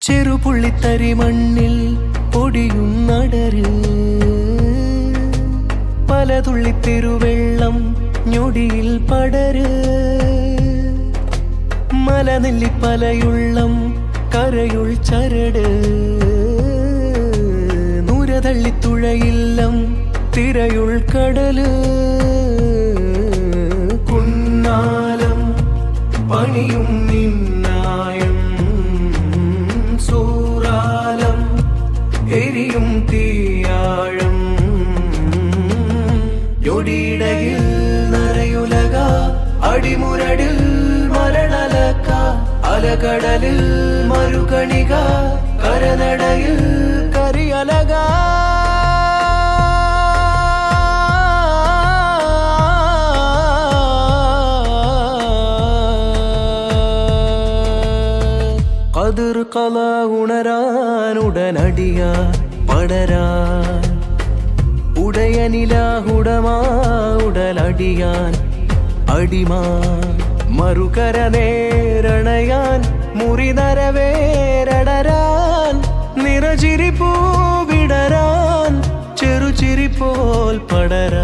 ചെറുപുള്ളിത്തരി മണ്ണിൽ പൊടിയും നടര് പലതുള്ളിത്തെരുവെള്ളം ഞൊടിയിൽ പടര് മലനെല്ലിപ്പലയുള്ളം കരയുൾ ചരട് നൂരതള്ളിത്തുഴയില്ലം തിരയുൾ കടല് കുന്നാലം പണിയും നിന്നായം സൂറാലം എരിയും തീയാഴം ഞൊടിയിടയിൽ നരയുലക അടിമുരടിൽ മരണലക്ക അലകടലിൽ മരുകണിക കരനടയിൽ കരിയലക കതിർ കല ഉണരാൻ ഉടനടിയ പടരാൻ ഉടയനിലാഹുടമാ ഉടലടിയാൻ അടിമാ മറുകര നേരണയാൻ മുറിനരവേരടരാൻ നിറചിരിപ്പൂ വിടരാൻ ചെറുചിരിപ്പോൽ പടരാൻ